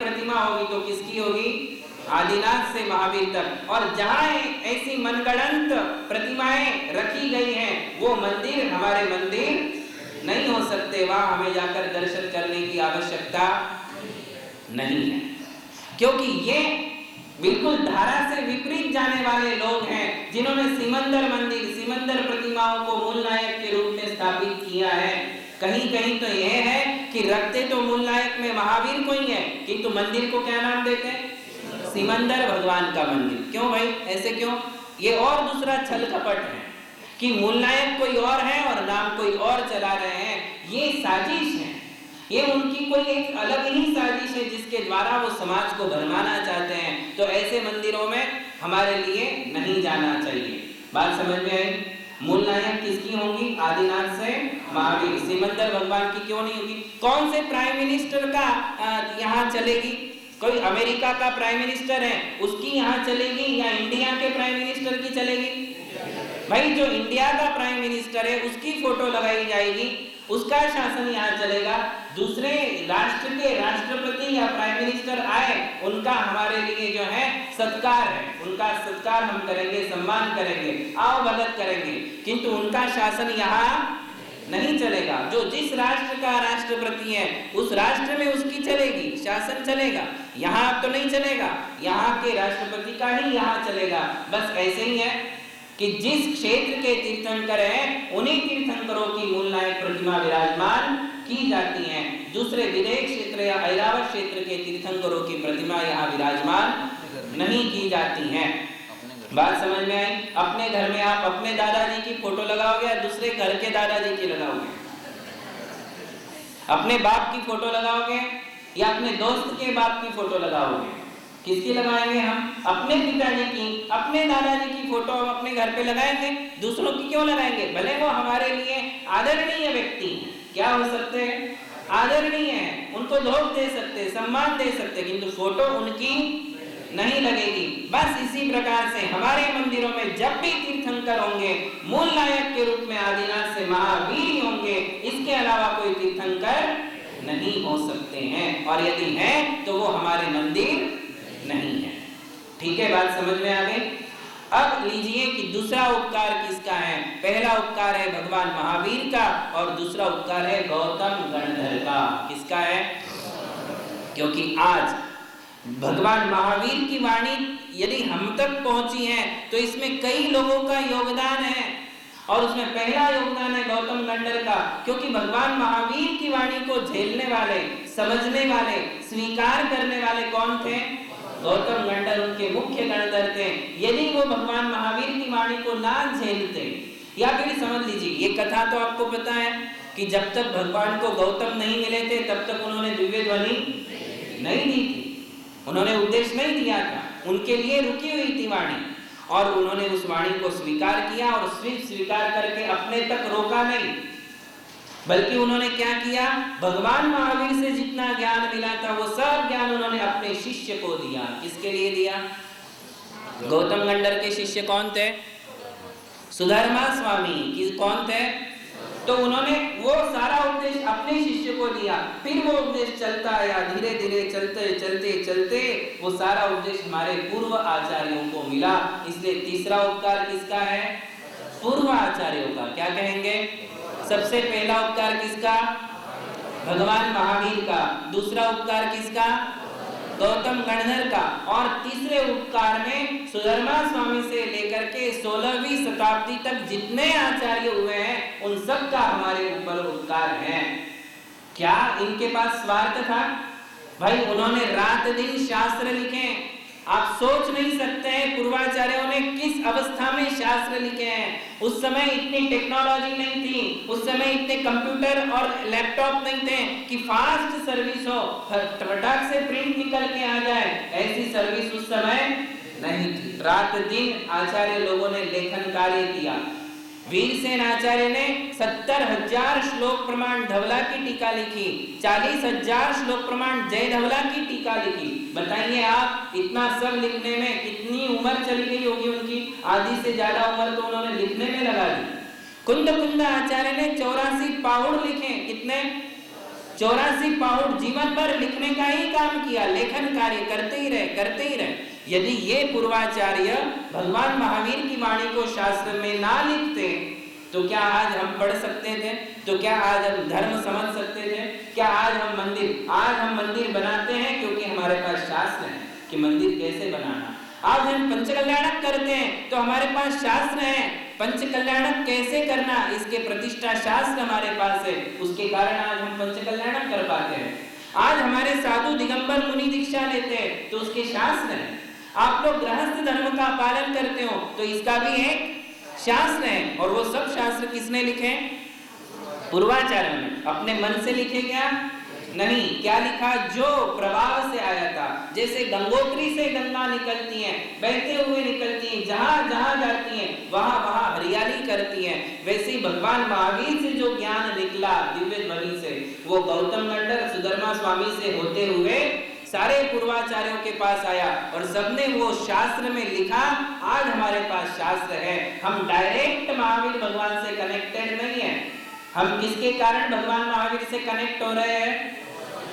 प्रतिमा होगी तो किसकी होगी? आदिनाथ से महावीर तक। और जहां ऐसी मनगढ़ंत प्रतिमाएं रखी गई हैं वो मंदिर हमारे मंदिर नहीं हो सकते, वहां हमें जाकर दर्शन करने की आवश्यकता नहीं है, क्योंकि ये बिल्कुल धारा से विपरीत जाने वाले लोग हैं जिन्होंने सिमंदर मंदिर, सिमंदर प्रतिमाओं को मूल नायक के रूप में स्थापित किया है। कहीं कहीं तो यह है कि रखते तो मूल नायक में महावीर को ही है, किंतु मंदिर को क्या नाम देते हैं? सिमंदर भगवान का मंदिर। क्यों भाई, ऐसे क्यों? ये और दूसरा छल कपट है कि मूल नायक कोई और है और नाम कोई और चला रहे हैं। ये साजिश है, ये उनकी कोई एक अलग ही साजिश है जिसके द्वारा वो समाज को भरमाना चाहते हैं। तो ऐसे मंदिरों में हमारे लिए नहीं जाना चाहिए। बात समझ में आई? मूल नायक किसकी होंगी? आदिनाथ से महावीर। सिमंदर भगवान की क्यों नहीं होगी? कौन से प्राइम मिनिस्टर का यहाँ चलेगी? कोई अमेरिका का प्राइम मिनिस्टर है उसकी यहाँ चलेगी या इंडिया के प्राइम मिनिस्टर की चलेगी? भाई जो इंडिया का प्राइम मिनिस्टर है उसकी फोटो लगाई जाएगी, उसका शासन यहाँ चलेगा। दूसरे राष्ट्र के राष्ट्रपति या प्राइम मिनिस्टर आए, उनका हमारे लिए जो है सत्कार है, उनका सत्कार हम करेंगे, सम्मान करेंगे, आओ भगत करेंगे, किंतु उनका शासन यहाँ नहीं चलेगा। जो जिस राष्ट्र का राष्ट्रपति है उस राष्ट्र में उसकी चलेगी, शासन चलेगा, यहाँ तो नहीं चलेगा, यहाँ के राष्ट्रपति का ही यहाँ चलेगा। बस ऐसे ही है कि जिस क्षेत्र के तीर्थंकर हैं उन्हीं तीर्थंकरों की मूल नायक प्रतिमा विराजमान की जाती है। दूसरे विदेश क्षेत्र या ऐरावत क्षेत्र के तीर्थंकरों की प्रतिमा यहाँ विराजमान नहीं की जाती है। बात समझ में आई? अपने घर में आप अपने दादाजी की फोटो लगाओगे या दूसरे घर के दादाजी की लगाओगे? अपने बाप की फोटो लगाओगे या अपने दोस्त के बाप की फोटो लगाओगे? किसकी लगाएंगे हम? अपने पिताजी की, अपने दादाजी की फोटो हम अपने घर पे लगाएंगे, दूसरों की क्यों लगाएंगे? भले वो हमारे लिए आदरणीय व्यक्ति क्या हो सकते हैं? आदरणीय है, उनको धोख दे सकते, सम्मान दे सकते, किंतु फोटो उनकी नहीं लगेगी। बस इसी प्रकार से हमारे मंदिरों में जब भी तीर्थंकर होंगे मूल नायक के रूप में आदिनाथ से महावीर होंगे, इसके अलावा कोई तीर्थंकर नहीं हो सकते हैं, और यदि है तो वो हमारे मंदिर नहीं है। ठीक है, बात समझ में आ गई? अब लीजिए कि दूसरा उपकार किसका है। पहला उपकार है भगवान महावीर का और दूसरा उपकार है गौतम गणधर का। किसका है? क्योंकि आज भगवान महावीर की वाणी यदि हम तक पहुंची है तो इसमें कई लोगों का योगदान है, और उसमें पहला योगदान है गौतम गणधर का। क्योंकि भगवान महावीर की वाणी को झेलने वाले, समझने वाले, स्वीकार करने वाले कौन थे? गौतम गणधर उनके मुख्य गणधर थे। यदि वो भगवान महावीर की वाणी को ना झेलते, या फिर समझ लीजिए ये कथा तो आपको पता है कि जब तक भगवान को गौतम नहीं मिले थे तब तक उन्होंने दिव्य ध्वनि नहीं दी थी, उन्होंने उपदेश नहीं दिया था, उनके लिए रुकी हुई थी वाणी, और उन्होंने उस वाणी को स्वीकार किया और सिर्फ स्वीकार करके अपने तक रोका नहीं, बल्कि उन्होंने क्या किया? भगवान महावीर से जितना ज्ञान मिला था वो सब ज्ञान उन्होंने अपने शिष्य को दिया। किसके लिए दिया? गौतम गणधर के शिष्य कौन थे? सुधर्मा स्वामी। कौन थे? तो उन्होंने वो सारा उपदेश अपने शिष्य को दिया, फिर वो उपदेश चलता आया, धीरे धीरे चलते चलते चलते वो सारा उपदेश हमारे पूर्व आचार्यों को मिला। इसलिए तीसरा उपकार किसका है? पूर्व आचार्यों का। क्या कहेंगे? सबसे पहला उपकार किसका? भगवान महावीर का। दूसरा उपकार किसका? गौतम गणधर का। और तीसरे उपकार में सुधर्मा स्वामी से लेकर के 16वीं शताब्दी तक जितने आचार्य हुए हैं उन सब का हमारे ऊपर उपकार है। क्या इनके पास स्वार्थ था? भाई उन्होंने रात दिन शास्त्र लिखे। आप सोच नहीं सकते हैं पूर्वाचार्यों ने किस अवस्था में शास्त्र लिखे हैं। उस समय इतनी टेक्नोलॉजी नहीं थी, उस समय इतने कंप्यूटर और लैपटॉप नहीं थे कि फास्ट सर्विस हो, फटाक से प्रिंट निकल के आ जाए, ऐसी सर्विस उस समय नहीं थी। रात दिन आचार्य लोगों ने लेखन कार्य किया। वीरसेन आचार्य ने 70,000 श्लोक प्रमाण धवला की टीका लिखी, 40,000 श्लोक प्रमाण जय धवला की टीका लिखी। बताइए आप इतना सब लिखने में कितनी उम्र चली गई होगी उनकी? आधी से ज्यादा उम्र तो उन्होंने लिखने में लगा दी। कुंद आचार्य ने 84 पाहुड़ लिखे। कितने? 84 पाउंड जीवन भर लिखने का ही काम किया, लेखन कार्य करते ही रहे। यदि ये पूर्वाचार्य भगवान महावीर की वाणी को शास्त्र में ना लिखते तो क्या आज हम पढ़ सकते थे? तो क्या आज हम धर्म समझ सकते थे? क्या आज हम मंदिर बनाते हैं क्योंकि हमारे पास शास्त्र है कि मंदिर कैसे बनाना। आज हम पंचकल्याणक करते हैं तो हमारे पास शास्त्र है, पंचकल्याणक कैसे करना इसके प्रतिष्ठा शास्त्र हमारे पास है, उसके कारण आज हम पंचकल्याणक कर पाते हैं। आज हमारे साधु दिगंबर मुनि दीक्षा लेते हैं तो उसके शास्त्र हैं। आप लोग गृहस्थ धर्म का पालन करते हो तो इसका भी एक शास्त्र है। और वो सब शास्त्र किसने लिखे? पूर्वाचार्यों ने। अपने मन से लिखे क्या? नहीं। क्या लिखा? जो प्रभाव से आया था। जैसे गंगोत्री से गंगा निकलती है, बहते हुए निकलती है, जहां जहां जाती है वहां वहां हरियाली करती है, वैसे ही भगवान महावीर से जो ज्ञान निकला दिव्य ध्वनि से, वो गौतम गंडर सुधर्मा स्वामी से होते हुए सारे पूर्वाचार्यों के पास आया और सबने वो शास्त्र में लिखा। आज हमारे पास शास्त्र है। हम डायरेक्ट महावीर भगवान से कनेक्टेड नहीं है। हम किसके कारण भगवान महावीर से कनेक्ट हो रहे हैं?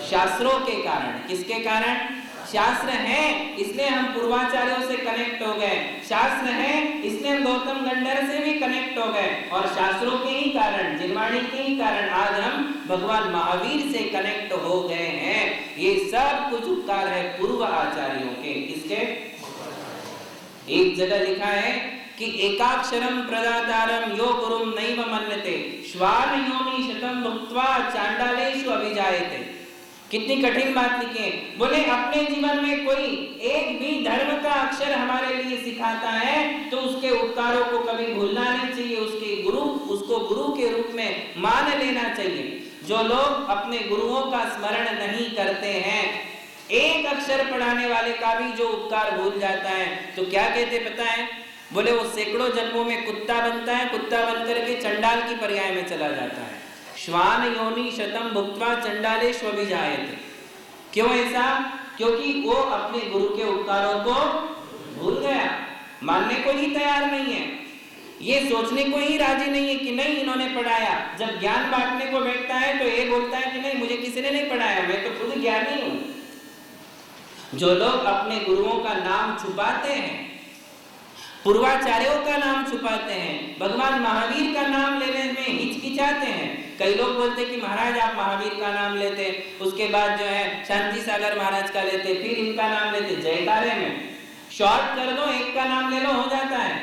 शास्त्रों के कारण। किसके कारण? शास्त्र है इसलिए हम पूर्वाचार्यों से कनेक्ट हो गए, शास्त्र है इसलिए हम गौतम गंडर से भी कनेक्ट हो गए, और शास्त्रों के ही कारण, जिनवाणी के ही कारण आज हम भगवान महावीर से कनेक्ट हो गए हैं। ये सब कुछ उपकार है पूर्व आचार्यों के। किसके? एक जगह लिखा है कि एकाक्षरम प्रदातारम यो गुरुम नैव मन्यते श्वान योनि शतम भुक्त्वा चांडालेषु अभिजायते। कितनी कठिन बात लिखी है। बोले अपने जीवन में कोई एक भी धर्म का अक्षर हमारे लिए सिखाता है तो उसके उपकारों को कभी भूलना नहीं चाहिए, उसको गुरु के रूप में मान लेना चाहिए। जो लोग अपने गुरुओं का स्मरण नहीं करते हैं, एक अक्षर पढ़ाने वाले का भी जो उपकार भूल जाता है तो क्या कहते पता है? बोले वो सैकड़ों जन्मों में कुत्ता बनता है, कुत्ता बन करके चंडाल की पर्याय में चला जाता है। श्वान योनि शतम भुक्त्वा चंडालेषु अभिजायते। क्यों ऐसा? क्योंकि वो अपने गुरु के उपकारों को भूल गया, मानने को ही तैयार नहीं है, ये सोचने को ही राजी नहीं है कि नहीं इन्होंने पढ़ाया। जब ज्ञान बांटने को बैठता है तो ये बोलता है कि नहीं मुझे किसी ने नहीं पढ़ाया, मैं तो खुद ज्ञानी हूं। जो लोग अपने गुरुओं का नाम छुपाते हैं, पूर्वाचार्यों का नाम छुपाते हैं, भगवान महावीर का नाम लेने में हिचकिचाते हैं। कई लोग बोलते हैं कि महाराज आप महावीर का नाम लेते, उसके बाद जो है शांति सागर महाराज का लेते, फिर इनका नाम लेते, जयकारे में शॉर्ट कर दो, एक का नाम ले लो, हो जाता है।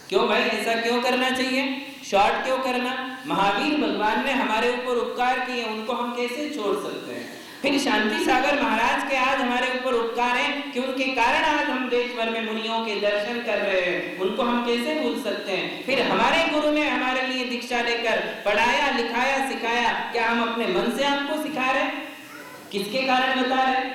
क्यों भाई ऐसा क्यों करना चाहिए? शॉर्ट क्यों करना? महावीर भगवान ने हमारे ऊपर उपकार किए, उनको हम कैसे छोड़ सकते हैं? फिर शांति सागर महाराज के आज हमारे ऊपर उपकार है कि उनके कारण आज हम देश भर में मुनियों के दर्शन कर रहे हैं, उनको हम कैसे भूल सकते हैं? फिर हमारे गुरु ने हमारे लिए दीक्षा लेकर पढ़ाया, लिखाया, सिखाया, क्या हम अपने मन से आपको सिखा रहे? किसके कारण बता रहे?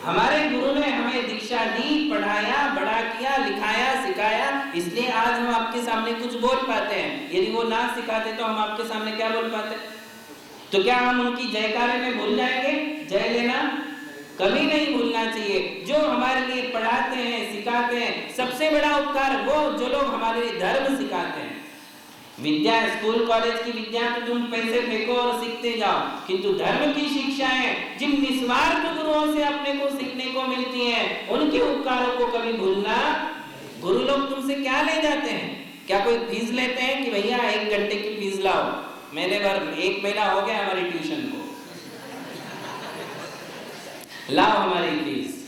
हमारे गुरु ने हमें दीक्षा दी, पढ़ाया, बड़ा किया, लिखाया, सिखाया, इसलिए आज हम आपके सामने कुछ बोल पाते हैं। यदि वो ना सिखाते तो हम आपके सामने क्या बोल पाते? तो क्या हम उनकी जयकारे में भूल जाएंगे? जय लेना कभी नहीं भूलना चाहिए। जो हमारे लिए पढ़ाते हैं, सिखाते हैं, सबसे बड़ा उपकार वो जो लोग हमारे लिए धर्म सिखाते हैं। विद्या, स्कूल कॉलेज की विद्या तो तुम पैसे फेंको और सीखते जाओ, किंतु धर्म की शिक्षाएं जिन निस्वार्थ गुरुओं से अपने को सीखने को मिलती हैं, उनके उपकारों को कभी भूलना। गुरु लोग तुमसे क्या ले जाते हैं? क्या कोई फीस लेते हैं कि भैया 1 घंटे की फीस लाओ? महीने भर 1 महीना हो गया हमारी ट्यूशन को, लाओ हमारी फीस।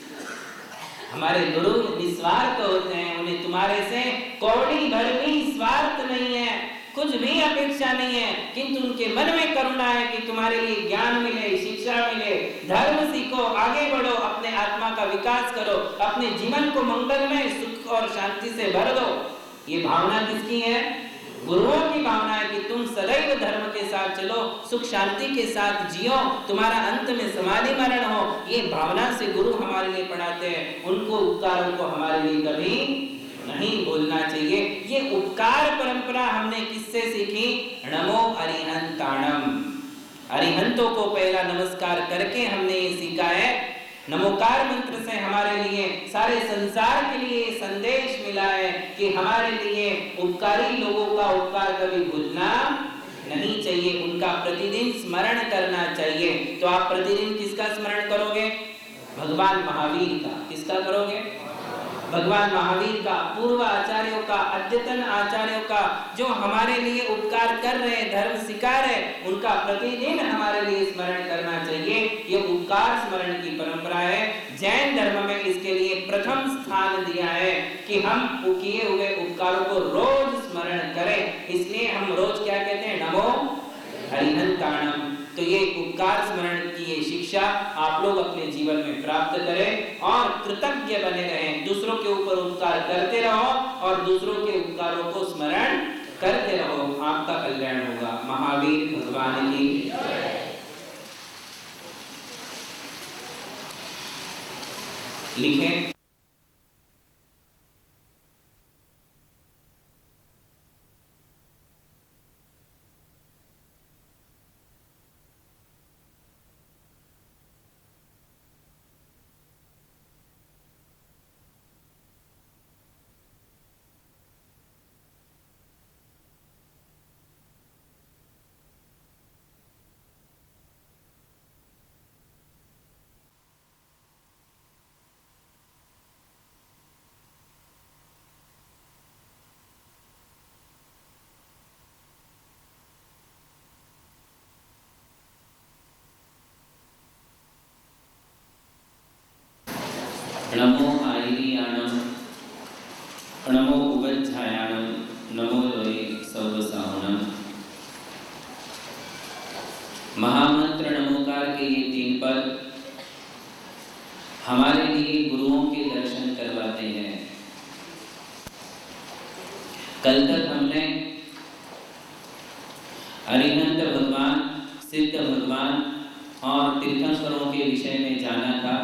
हमारे गुरु निस्वार्थ होते हैं, उन्हें तुम्हारे से कौड़ी भर भी स्वार्थ नहीं है, कुछ भी अपेक्षा नहीं है, किंतु उनके मन में करुणा है कि तुम्हारे लिए ज्ञान मिले, शिक्षा मिले, धर्म सीखो, आगे बढ़ो, अपने आत्मा का विकास करो, अपने जीवन को मंगलमय सुख और शांति से भर दो। ये भावना किसकी है? गुरुओं की भावना है कि तुम सदैव धर्म के साथ चलो, सुख शांति के साथ जियो, तुम्हारा अंत में समाधि मरण हो। ये भावना से गुरु हमारे लिए पढ़ाते हैं, उनको उपकारों को हमारे लिए कभी नहीं भूलना चाहिए। ये उपकार परंपरा हमने किससे सीखी? नमो अरिहंताणम। अरिहंतों को पहला नमस्कार करके हमने ये सीखा है। नमोकार मंत्र से हमारे लिए, सारे संसार के लिए संदेश मिला है कि हमारे लिए उपकारी लोगों का उपकार कभी भूलना नहीं चाहिए, उनका प्रतिदिन स्मरण करना चाहिए। तो आप प्रतिदिन किसका स्मरण करोगे? भगवान महावीर का। किसका करोगे? भगवान महावीर का, पूर्व आचार्यों का, अद्यतन आचार्यों का, जो हमारे लिए उपकार कर रहे हैं, धर्म सिखा रहे हैं, उनका प्रतिदिन हमारे लिए स्मरण करना चाहिए। ये उपकार स्मरण की परंपरा है। जैन धर्म में इसके लिए प्रथम स्थान दिया है कि हम किए हुए उपकारों को रोज स्मरण करें। इसलिए हम रोज क्या कहते हैं? नमो हरिहंताणम। तो ये उपकार स्मरण की ये शिक्षा आप लोग अपने जीवन में प्राप्त करें और कृतज्ञ बने रहें। दूसरों के ऊपर उपकार करते रहो और दूसरों के उपकारों को स्मरण करते रहो, आपका कल्याण होगा। महावीर भगवान की लिखें। नमो आयरियाणम, नमो उवज्झायाणम, नमो लोये सौवसाहुणम। महामंत्र नमोकार के ये 3 पद हमारे लिए गुरुओं के दर्शन करवाते हैं। कल तक हमने अरिहंत भगवान, सिद्ध भगवान और तीर्थंकरों के विषय में जाना था।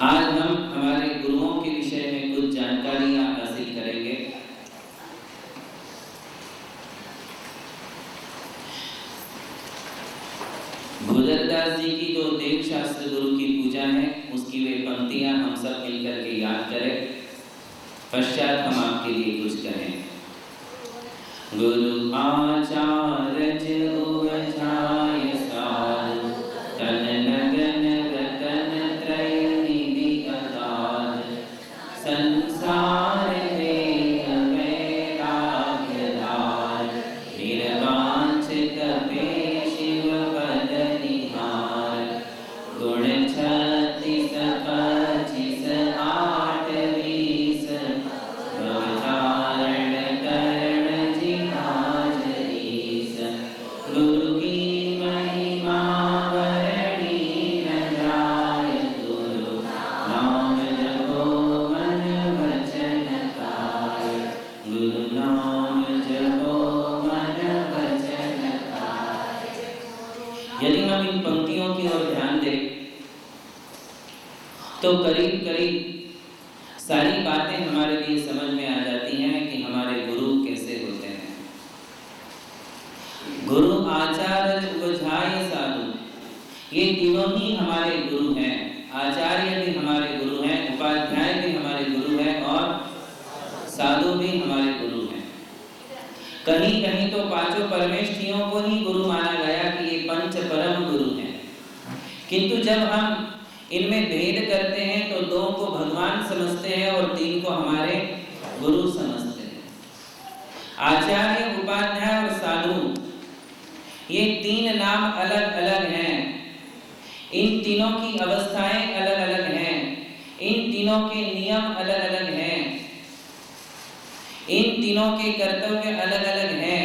आज हम हमारे गुरुओं के विषय में कुछ जानकारियां हासिल करेंगे। भूदरदास जी की जो देव शास्त्र गुरु की पूजा है, उसकी वे पंक्तियां हम सब मिलकर के याद करें। पश्चात हम आपके लिए कुछ कहें। गुरु आचार्य उवझाय साधु, तन नगन रतन त्रय निधि अगाध, संसार देह वैराग्य दार, निर्वांछित पे शिव पद निहार, गुण 36 25 8 20, भवतारण करण जिहाज ईस, गुरु की महिमा वर्णी न जाय, गुरु नाम जपो मन वचन काय, गुरु नाम जपो मन वचन काय। यदि हम इन पंक्तियों की ओर ध्यान दें तो करीब करीब सारी बातें हमारे लिए समझ में आ जाती हैं कि हमारे गुरु कैसे होते हैं। गुरु आचार्य उवझाय साधु, ये तीनों ही हमारे गुरु हैं। आचार्य भी हमारे गुरु हैं, उपाध्याय भी हमारे गुरु हैं और साधु भी हमारे गुरु हैं। कहीं कहीं तो 5 परमेष्ठियों को ही गुरु माना गया कि ये 5 परम गुरु हैं। किंतु जब हम इनमें भेद करते हैं तो 2 को भगवान समझते हैं और 3 को हमारे गुरु समझते हैं। आचार्य, उपाध्याय और साधु, ये 3 नाम अलग अलग हैं। इन तीनों की अवस्थाएं अलग अलग हैं। इन तीनों के नियम अलग अलग हैं। इन तीनों के कर्तव्य अलग अलग हैं।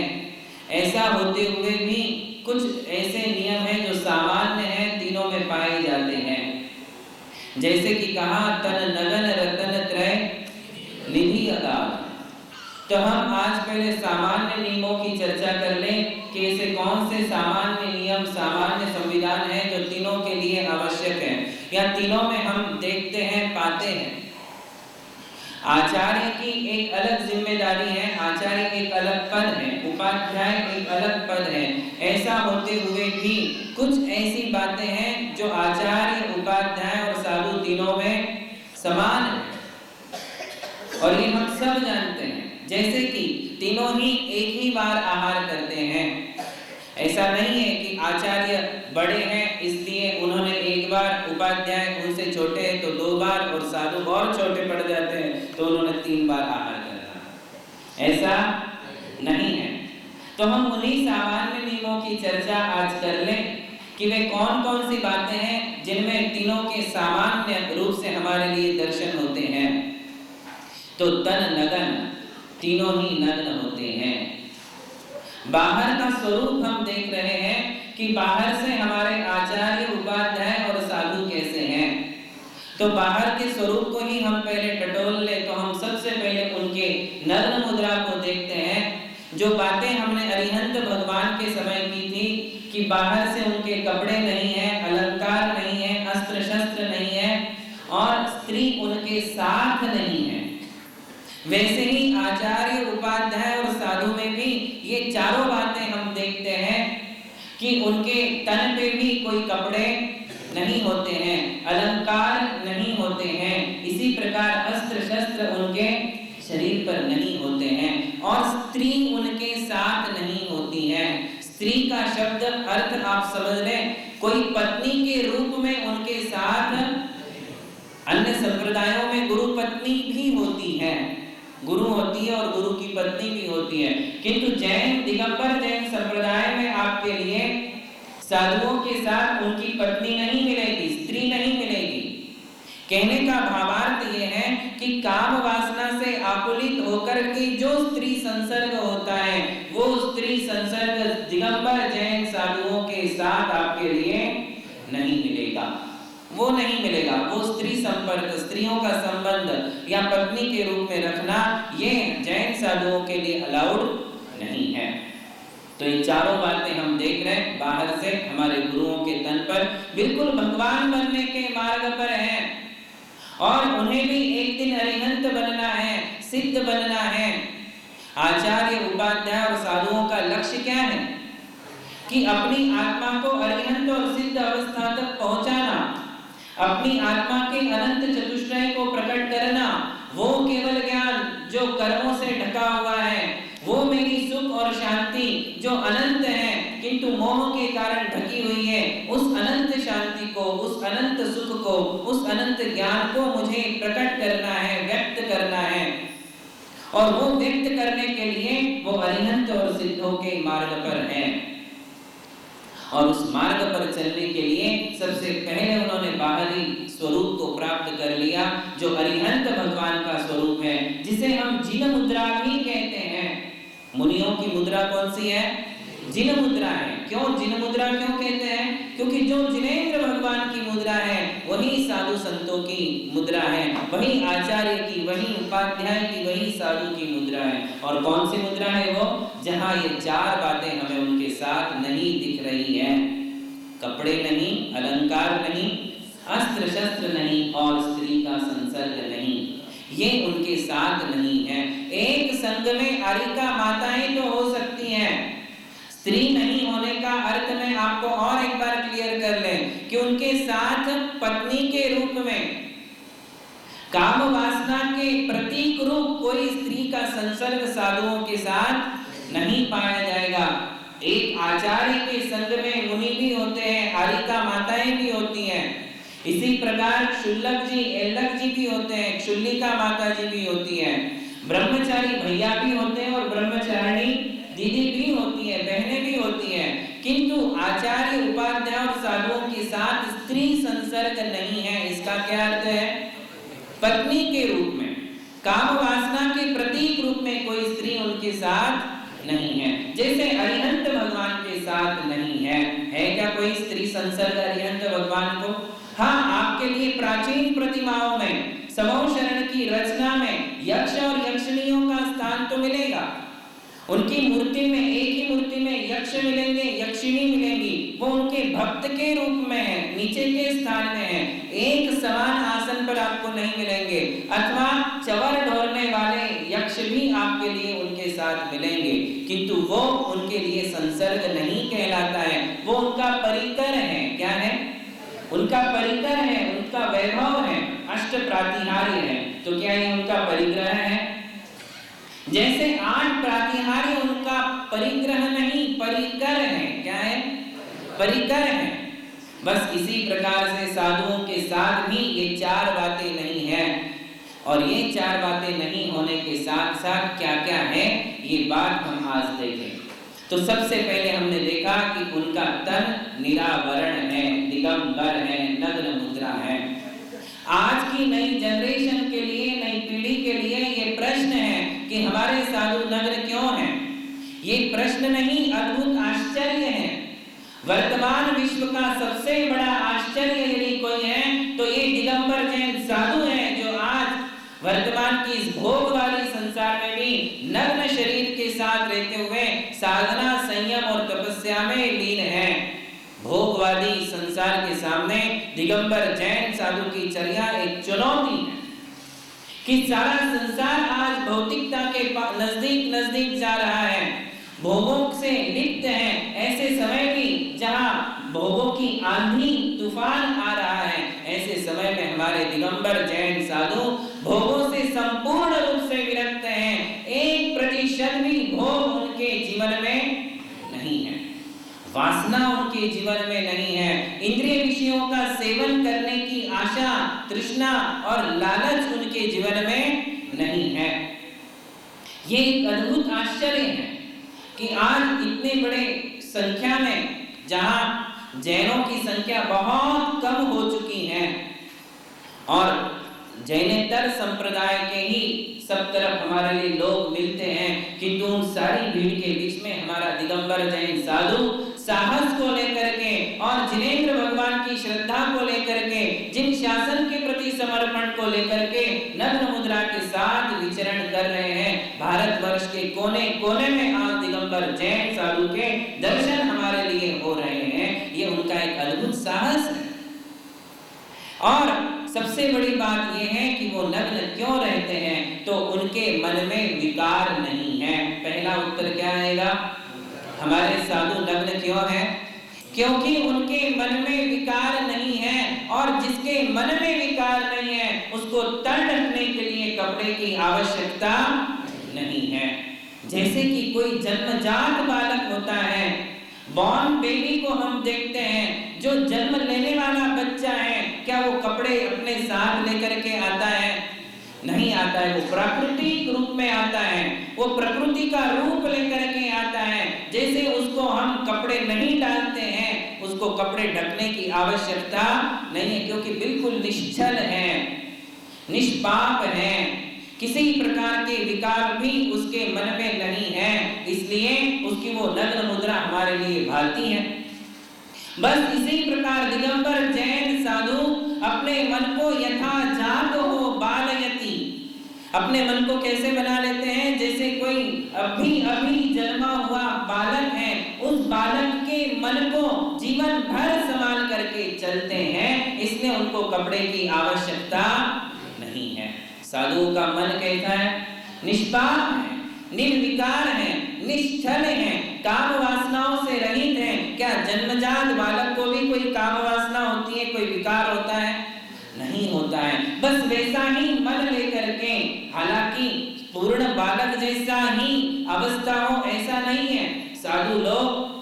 ऐसा होते हुए भी कुछ ऐसे नियम हैं जो सामान्य हैं, तीनों में पाए जाते हैं। जैसे कि कहा, तन नगन रतन त्रय निधि अगाध। तो हम आज पहले सामान्य नियमों की चर्चा कर लें कि ऐसे कौन से सामान्य नियम, सामान्य संविधान हैं जो तीनों के लिए आवश्यक हैं या तीनों में हम देखते हैं, पाते हैं। आचार्य की एक अलग जिम्मेदारी है, आचार्य एक अलग पद है, उपाध्याय एक अलग पद है। ऐसा होते हुए भी कुछ ऐसी बातें हैं जो आचार्य, उपाध्याय और साधु तीनों में समान है और ये हम सब जानते हैं। जैसे कि तीनों ही एक ही बार आहार करते हैं। ऐसा नहीं है कि आचार्य बड़े हैं इसलिए उन्होंने एक बार, उपाध्याय उनसे छोटे हैं तो 2 बार, और साधु और छोटे पड़ जाते हैं तो उन्होंने 3 बार आहार करना, ऐसा नहीं है। तो हम उन्हीं सामान्य नियमों की चर्चा आज कर लें कि वे कौन कौन सी बातें हैं जिनमें तीनों के सामान्य रूप से हमारे लिए दर्शन होते हैं। तो तन नगन, तीनों ही नग्न होते हैं। बाहर का स्वरूप हम देख रहे हैं कि बाहर से हमारे आचार्य, उपाध्याय और साधु कैसे हैं। तो बाहर के स्वरूप को ही हम पहले टटोल ले तो हम सबसे पहले उनके नग्न मुद्रा को देखते हैं। जो बातें हमने अरिहंत भगवान के समय की थी कि बाहर से उनके कपड़े नहीं है, अलंकार नहीं है, अस्त्र शस्त्र नहीं है और स्त्री उनके साथ नहीं है, वैसे ही आचार्य, उपाध्याय और साधु में भी ये चारों बातें हम देखते हैं कि उनके तन पे भी कोई कपड़े नहीं होते हैं, अलंकार नहीं होते हैं, इसी प्रकार अस्त्र शस्त्र उनके शरीर पर नहीं होते हैं और स्त्री उनके साथ नहीं होती है। स्त्री का शब्द अर्थ आप समझ लें, कोई पत्नी के रूप में उनके साथ, अन्य संप्रदायों में गुरु पत्नी भी होती है, गुरु होती है और गुरु की पत्नी भी होती है, किंतु जैन दिगंबर जैन संप्रदाय में आपके लिए साधुओं के साथ उनकी पत्नी नहीं मिलेगी, स्त्री नहीं मिलेगी। कहने का भावार्थ यह है कि काम वासना से आकुलित होकर के जो स्त्री संसर्ग होता है वो स्त्री संसर्ग दिगंबर जैन साधुओं के साथ आपके लिए नहीं मिलेगा, वो नहीं मिलेगा। वो स्त्री संपर्क, स्त्रियों का संबंध या पत्नी के रूप में रखना ये जैन साधुओं के लिए अलाउड नहीं है। तो ये चारों बातें हम देख रहे हैं, बाहर से हमारे गुरुओं के तन पर बिल्कुल भगवान बनने के मार्ग पर हैं और उन्हें भी एक दिन अरिहंत बनना है, सिद्ध बनना है। आचार्य, उपाध्याय और साधुओं का लक्ष्य क्या है कि अपनी आत्मा को अरिहंत और सिद्ध अवस्था तक पहुंचाना, अपनी आत्मा के अनंत चतुष्टय को प्रकट करना। वो केवल ज्ञान जो कर्मों से ढका हुआ है, वो मेरी सुख और शांति जो अनंत है किंतु मोह के कारण ढकी हुई है, उस अनंत शांति को, उस अनंत सुख को, उस अनंत ज्ञान को मुझे प्रकट करना है, व्यक्त करना है। और वो व्यक्त करने के लिए वो अरिहंत और सिद्धों के मार्ग पर है और उस मार्ग पर चलने के लिए सबसे पहले उन्होंने बाहरी स्वरूप को प्राप्त कर लिया जो अरिहंत भगवान का स्वरूप है, जिसे हम जिन मुद्रा भी कहते हैं। मुनियों की मुद्रा कौन सी है? जिन मुद्रा है। क्यों जिन मुद्रा क्यों कहते हैं? क्योंकि जो जिनेंद्र भगवान की मुद्रा है वही साधु संतों की मुद्रा है, वही आचार्य की, वही उपाध्याय की, वही साधु की मुद्रा है। और कौन सी मुद्रा है वो? जहां ये चार बातें हमें उनके साथ नहीं दिख रही है, कपड़े नहीं, अलंकार नहीं, अस्त्र शस्त्र नहीं और स्त्री का संसर्ग नहीं, ये उनके साथ नहीं है। एक संग में आरिका माताएं तो हो सकती हैं, स्त्री नहीं होने का अर्थ मैं आपको और एक बार क्लियर कर लें कि उनके साथ पत्नी के रूप में, काम वासना के प्रतीक रूप कोई स्त्री का संसर्ग साधुओं के साथ नहीं पाया जाएगा। एक आचार्य के संग में मुनि भी होते हैं, आरिका माताएं भी होती हैं, इसी प्रकार शुल्लक जी, एल्लक जी भी होते हैं, शुल्लिका माता जी भी होती हैं, ब्रह्मचारी भैया भी होते हैं और ब्रह्मचारिणी दीदी भी होती है, बहनें भी होती हैं। किंतु आचार्य, उपाध्याय और साधुओं के साथ स्त्री संसर्ग नहीं है। इसका क्या अर्थ है? पत्नी के रूप में, काम वासना के प्रतीक रूप में कोई स्त्री उनके साथ नहीं है, जैसे अरिहंत भगवान के साथ नहीं है। है क्या कोई स्त्री संसर्ग अरिहंत भगवान को? हाँ, आपके लिए प्राचीन प्रतिमाओं में, समूह शरण की रचना में यक्ष और यक्षिणियों का स्थान तो मिलेगा। उनकी मूर्ति में, एक ही मूर्ति में यक्ष मिलेंगे, यक्षिणी मिलेंगी, वो उनके भक्त के रूप में है, नीचे के स्थान में है, एक समान आसन पर आपको नहीं मिलेंगे। अथवा चवर ढोलने वाले यक्ष भी आपके लिए उनके साथ मिलेंगे, किंतु वो उनके लिए संसर्ग नहीं कहलाता है, वो उनका परिकर है। क्या है? उनका परिकर है, उनका वैभव है, अष्ट प्रातिहार्य है। तो क्या ये उनका परिग्रह है? जैसे 8 प्रातिहार्य परिग्रह नहीं, परिकर है। क्या है? परिकर है। बस इसी प्रकार से साधुओं के साथ भी ये चार बातें नहीं है। और ये चार बातें नहीं होने के साथ साथ क्या क्या है, ये बात हम आज देखें। तो सबसे पहले हमने देखा कि उनका तन निरावरण है, दिगंबर है, नग्न मुद्रा है। आज की नई जनरेशन के लिए, नई पीढ़ी के लिए ये प्रश्न है कि हमारे साधु नग्न क्यों हैं? ये प्रश्न नहीं, अद्भुत आश्चर्य है। वर्तमान विश्व का सबसे बड़ा आश्चर्य यदि कोई है तो ये दिगंबर जैन साधु हैं, जो आज वर्तमान की इस भोग वाली संसार में भी नग्न शरीर के साथ रहते हुए साधना, संयम और तपस्या में लीन है। भोगवादी संसार के सामने दिगंबर जैन साधु की चर्या एक चुनौती है कि सारा संसार आज भौतिकता के नजदीक नजदीक जा रहा है, भोगों से लिप्त है। ऐसे समय भी जहां भोगों की आंधी तूफान आ रहा है, ऐसे समय में हमारे दिगंबर जैन साधु भोगों से संपूर्ण रूप से विरक्त हैं। 1% भी भोग उनके जीवन में नहीं है, वासना उनके जीवन में नहीं है, इंद्रिय विषयों का सेवन करने की आशा, तृष्णा और लालच उनके जीवन में नहीं है। ये एक अद्भुत आश्चर्य है कि आज इतने बड़े संख्या में, जहां जैनों की संख्या बहुत कम हो चुकी है और जैनेतर संप्रदाय के ही सब तरफ हमारे लिए लोग मिलते हैं, किंतु उन सारी भीड़ के बीच में हमारा दिगंबर जैन साधु साहस को लेकर के और जिनेंद्र भगवान की श्रद्धा को लेकर के, जिन शासन के प्रति समर्पण को लेकर के नग्न मुद्रा के साथ विचरण कर रहे हैं। भारतवर्ष के कोने कोने में आज दिगंबर जैन साधु के दर्शन हमारे लिए हो रहे हैं। ये उनका एक अद्भुत साहस है। और सबसे बड़ी बात यह है कि वो नग्न क्यों रहते हैं, तो उनके मन में विकार नहीं है। पहला उत्तर क्या आएगा? हमारे साधु नग्न क्यों है? क्योंकि उनके मन में विकार नहीं है, और जिसके मन में विकार नहीं है उसको तन ढकने के लिए कपड़े की आवश्यकता नहीं है। जैसे कि कोई जन्मजात बालक होता है, बॉर्न बेबी को हम देखते हैं, जो जन्म लेने वाला बच्चा है, क्या वो कपड़े अपने साथ लेकर के आता है? नहीं आता है। वो प्राकृतिक रूप में आता है, वो प्रकृति का रूप लेकर के आता है। जैसे उसको हम कपड़े नहीं डालते हैं, उसको कपड़े ढकने की आवश्यकता नहीं है, क्योंकि बिल्कुल निश्चल है, निष्पाप है, किसी प्रकार के विकार भी उसके मन में नहीं है, इसलिए उसकी वो नग्न मुद्रा हमारे लिए भाती है। बस इसी प्रकार दिगंबर जैन साधु अपने मन को यथा जात हो बालयति, अपने मन को कैसे बना लेते हैं? जैसे कोई अभी अभी जन्मा हुआ बालक है, उस बालक के मन को जीवन भर संभाल करके चलते हैं, इसलिए उनको कपड़े की आवश्यकता नहीं है। साधुओं का मन कैसा है? निष्पाप है, निर्विकार है, निश्चल है, काम वासनाओं से रहित है। क्या जन्मजात बालक को भी कोई काम वासना होती है, कोई विकार होता है? नहीं होता है। बस वैसा ही मन लेकर के, हालांकि पूर्ण बालक जैसा ही अवस्था हो ऐसा नहीं है। साधु लोग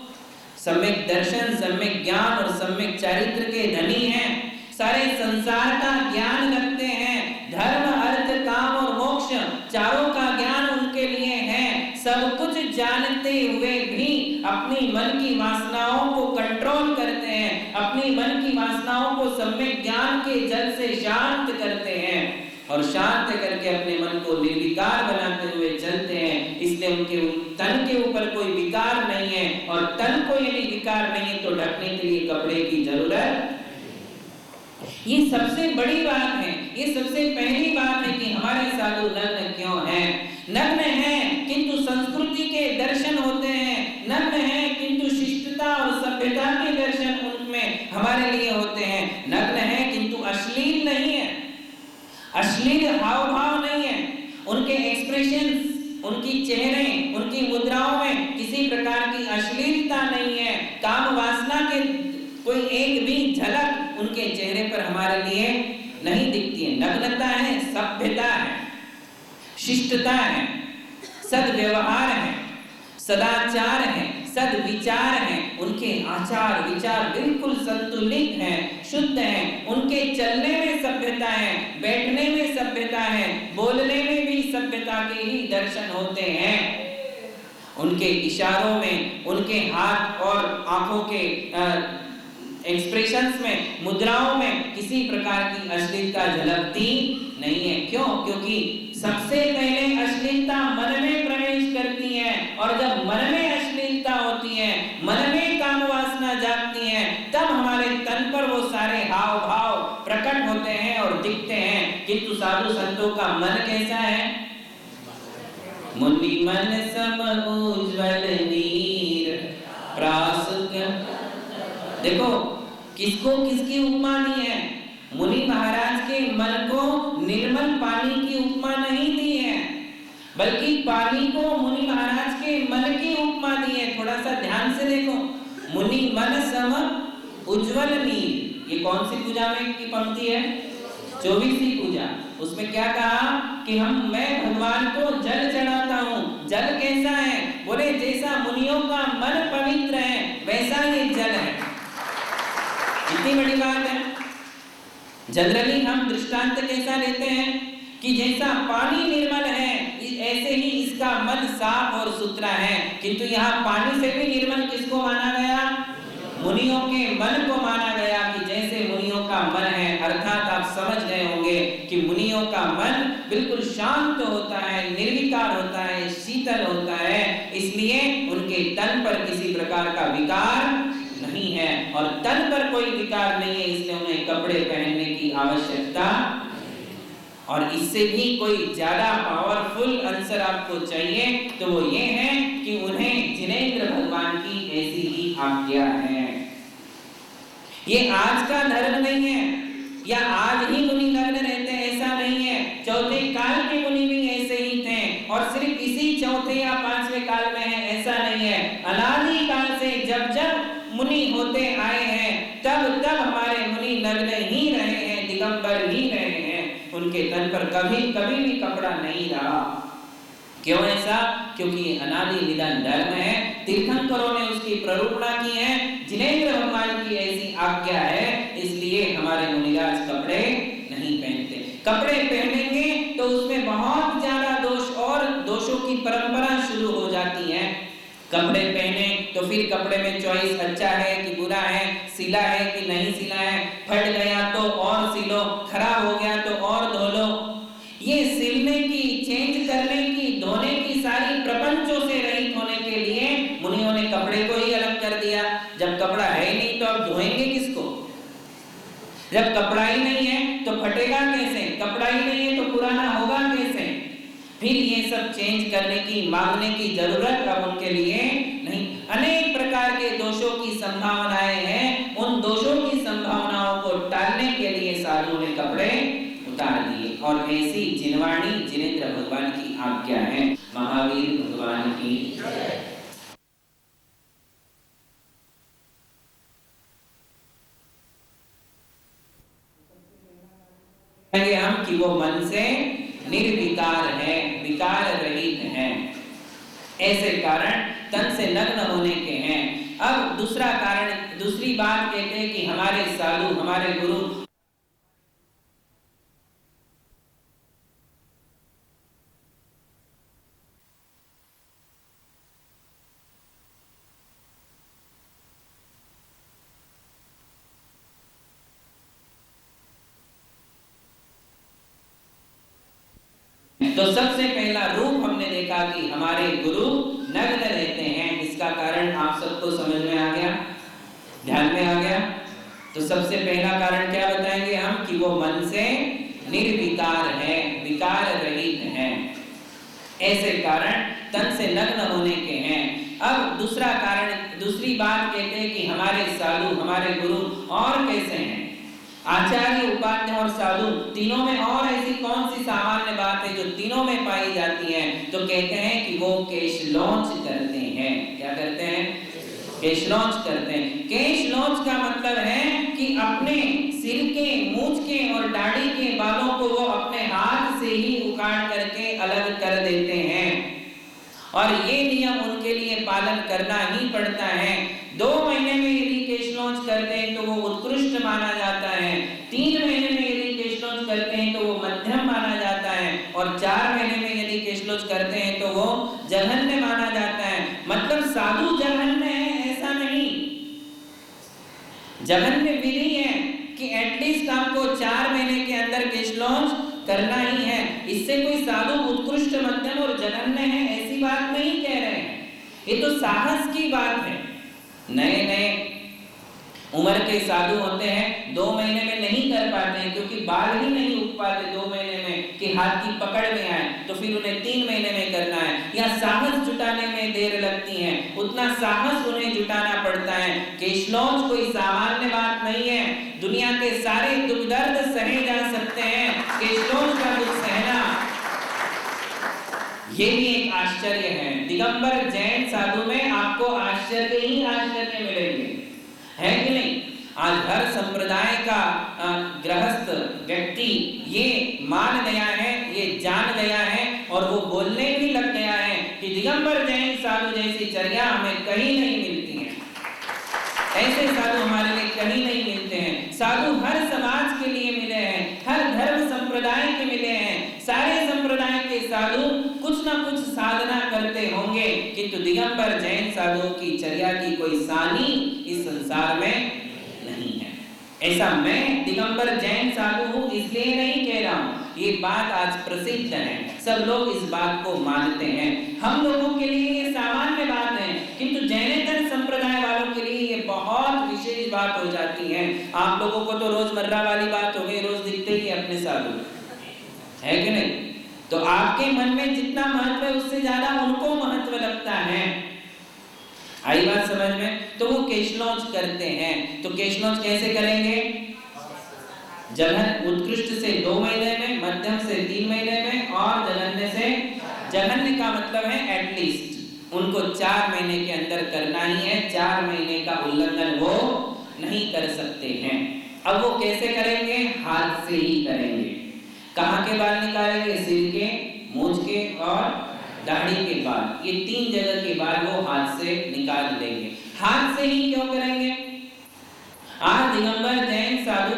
सम्यक दर्शन, सम्यक ज्ञान और सम्यक चारित्र के धनी हैं, सारे संसार का ज्ञान रखते हैं, धर्म अर्थ काम और मोक्ष चारों का ज्ञान उनके लिए है। सब कुछ जानते हुए भी अपनी मन की वासनाओं को कंट्रोल करते हैं, अपनी मन की वासनाओं को सम्यक ज्ञान के जल से शांत करते हैं और शांत करके अपने मन को निर्विकार बनाते हुए चलते हैं। इसलिए उनके तन के ऊपर कोई विकार नहीं है, और तन को यदि विकार नहीं है तो ढकने के लिए कपड़े की जरूरत। ये सबसे बड़ी बात है, ये सबसे पहली बात है कि हमारे साधु नग्न क्यों हैं। नग्न हैं किंतु संस्कृति के दर्शन होते हैं, नग्न हैं किंतु शिष्टता और सभ्यता के दर्शन उनमें हमारे लिए होते हैं। नग्न हैं किंतु अश्लील नहीं है, अश्लील हाव भाव नहीं है, उनके एक्सप्रेशंस, उनकी चेहरे, उनकी मुद्राओं में किसी प्रकार की अश्लीलता नहीं है। काम वासना के कोई एक भी झलक उनके चेहरे पर हमारे लिए नहीं दिखती है। नग्नता है, सभ्यता है, शिष्टता है, सद्व्यवहार है, सदाचार हैं, सद्विचार हैं, उनके आचार विचार बिल्कुल संतुलित हैं, शुद्ध हैं, उनके चलने में सभ्यता है, बैठने में सभ्यता है, बोलने में भी सभ्यता के ही दर्शन होते हैं। उनके इशारों में, उनके हाथ और आंखों के एक्सप्रेशंस में, मुद्राओं में किसी प्रकार की अश्लीलता झलकती नहीं है। क्यों? क्योंकि सबसे पहले अश्लीलता मन में प्रवेश करती है, और जब मन में अश्लीलता होती है, मन में काम वासना जागती है, तब हमारे तन पर वो सारे हाव भाव प्रकट होते हैं और दिखते हैं। किंतु साधु संतों का मन कैसा है? मुनि मन सम उज्ज्वल नीर प्रास। देखो किसको किसकी उपमा दी है? मुनि महाराज के मन को निर्मल पानी की उपमा नहीं दी है, बल्कि पानी को मुनि महाराज के मन की उपमा दी है। थोड़ा सा ध्यान से देखो, मुनि मन सम उज्ज्वल नीर, ये कौन सी पूजा में की पंक्ति है? 24वीं पूजा। उसमें क्या कहा कि मैं भगवान को जल चढ़ाता हूँ। जल कैसा है? बोले जैसा मुनियों का मन पवित्र है वैसा ये जल है। कितनी बड़ी बात है। जनरली हम दृष्टांत कैसा लेते हैं कि जैसा पानी निर्मल है ऐसे ही इसका मन साफ और सुथरा है, किंतु यहाँ पानी से भी निर्मल किसको माना गया? मुनियों के मन को माना गया कि जैसे मुनियों का मन है, अर्थात आप समझ गए होंगे कि मुनियों का मन बिल्कुल शांत होता है, निर्विकार होता है, शीतल होता है, इसलिए उनके तन पर किसी प्रकार का विकार नहीं है, और तन पर कोई विकार नहीं है, इसलिए उन्हें कपड़े पहनने की आवश्यकता। और इससे भी कोई ज्यादा पावरफुल आंसर आपको चाहिए तो वो ये है कि उन्हें जिनेंद्र भगवान की ऐसी ही आज्ञा है। ये आज का धर्म नहीं है, या आज ही मुनि नग्न रहते हैं ऐसा नहीं है। चौथे काल के मुनि भी ऐसे ही थे, और सिर्फ इसी चौथे या 5वें काल में है ऐसा नहीं है। अनादि काल से जब जब मुनि होते आए हैं तब तब हमारे मुनि नग्न ही रहे हैं, दिगंबर ही रहे हैं। उनके तन पर कभी कभी भी कपड़ा नहीं रहा। क्यों ऐसा? क्योंकि ये अनादि निधन धर्म है। तीर्थंकरों ने उसकी प्ररूपणा की है, जिनेंद्र भगवान की ऐसी आज्ञा है, इसलिए हमारे मुनिराज कपड़े नहीं पहनते। कपड़े पहनेंगे तो उसमें बहुत ज्यादा दोष और दोषों की परंपरा शुरू हो जाती है। कपड़े पहने तो फिर कपड़े में चॉइस अच्छा है कि बुरा है, सिला है कि नहीं सिला है, फट गया तो और सिलो, खराब हो गया तो और धो लो। ये सिलने की, चेंज करने की, धोने की सारी प्रपंचों से रहित होने के लिए मुनियों ने कपड़े को ही अलग कर दिया। जब कपड़ा है ही नहीं तो अब धोएंगे किसको? जब कपड़ा ही नहीं है तो फटेगा कैसे? कपड़ा ही नहीं है तो पुराना होगा कैसे? फिर ये सब चेंज करने की, मांगने की जरूरत अब उनके लिए नहीं। अनेक प्रकार के दोषों की संभावनाएं हैं, उन दोषों की संभावनाओं को टालने के लिए साधुओं ने कपड़े उतार दिए, और ऐसी जिनवाणी जिनेंद्र भगवान की आज्ञा है। महावीर भगवान की हम कि वो मन से निर्विकार है, विकार रहित है, ऐसे कारण तन से नग्न होने के हैं। अब दूसरा कारण, दूसरी बात कहते हैं कि हमारे साधु, हमारे गुरु तो सबसे पहला रूप हमने देखा कि हमारे गुरु नग्न रहते हैं। इसका कारण आप सबको समझ में आ गया, ध्यान में आ गया। तो सबसे पहला कारण क्या बताएंगे हम कि वो मन से निर्विकार है, विकार रहित है, ऐसे कारण तन से नग्न होने के हैं। अब दूसरा कारण, दूसरी बात कहते हैं कि हमारे साधु, हमारे गुरु और कैसे हैं? आचार्य, उपाध्य और साधु, तीनों में और ऐसी कौन सी सामान्य बात है जो तीनों में पाई जाती है? तो कहते हैं कि वो केशलौच करते हैं। क्या करते हैं? केशलौच करते हैं। केशलौच का मतलब है कि अपने सिर के, मूंछ के और दाढ़ी के बालों को वो अपने हाथ से ही उखाड़ करके अलग कर देते हैं, और ये नियम उनके उनके लिए पालन करना ही पड़ता है। 2 महीने में यदि केश लॉन्च करते हैं तो वो उत्कृष्ट माना जाता है, 3 महीने में यदि केश लॉन्च करते हैं तो वो मध्यम माना जाता है, और 4 महीने में यदि केश लॉन्च करते हैं तो वो जघन्य माना जाता है। मतलब साधु जघन्य है ऐसा नहीं, जघन्य विधि है कि एटलीस्ट आपको 4 महीने के अंदर केश लॉन्च करना ही है। इससे कोई साधु उत्कृष्ट, मध्यम और जघन्य है ऐसी बात नहीं कह रहे हैं, ये तो साहस की बात है। नए नए उम्र के साधु होते हैं, 2 महीने में नहीं कर पाते हैं क्योंकि बाल ही नहीं उग पाते 2 महीने में कि हाथ की पकड़ में आए, तो फिर उन्हें 3 महीने में करना है, या साहस जुटाने में देर लगती है, उतना साहस उन्हें जुटाना पड़ता है। केश लॉन्च कोई सामान्य बात नहीं है, दुनिया के सारे दुख दर्द सहे जा सकते हैं, केश लॉन्च का दुख सहना ये भी एक आश्चर्य है। दिगंबर जैन साधु में आपको आश्चर्य ही आश्चर्य मिलेंगे, है कि नहीं? आज हर संप्रदाय का गृहस्थ व्यक्ति ये मान गया है, ये जान गया है, और वो बोलने भी लग गया है कि दिगंबर जैन साधु जैसी चर्या हमें कहीं नहीं मिलती है, ऐसे साधु हमारे लिए कहीं नहीं मिलते हैं। साधु हर समाज के लिए मिले हैं, हर धर्म संप्रदाय के मिले हैं, सारे संप्रदाय के साधु कुछ ना कुछ साधना करते होंगे, किंतु दिगंबर जैन साधुओं की चर्या की कोई सानी इस संसार में नहीं है। ऐसा मैं दिगंबर जैन साधु हूं इसलिए नहीं कह रहा हूं, ये बात आज प्रसिद्ध है, सब लोग इस बात को मानते हैं। हम लोगों के लिए ये सामान्य बात है, किंतु जैनेतर संप्रदाय वालों के लिए ये बहुत विशेष बात हो जाती है। आप लोगों को तो रोजमर्रा वाली बात हो गई, रोज दिखते ही अपने साधु, है कि नहीं? तो आपके मन में जितना महत्व है उससे ज्यादा उनको महत्व लगता है। आई बात समझ में? तो वो केश लॉन्च करते हैं, तो केश लॉन्च कैसे करेंगे? जघन्य उत्कृष्ट से 2 महीने में, मध्यम से 3 महीने में, और जघन्य से, जघन्य का मतलब है एटलीस्ट उनको 4 महीने के अंदर करना ही है, 4 महीने का उल्लंघन वो नहीं कर सकते हैं। अब वो कैसे करेंगे? हाथ से ही करेंगे। कहाँ के बाल निकालेंगे? सिर के, मूंछ के और दाढ़ी के बाल, ये 3 जगह के बाल वो हाथ से निकाल देंगे। हाथ से ही क्यों करेंगे? आज दिगंबर जैन साधु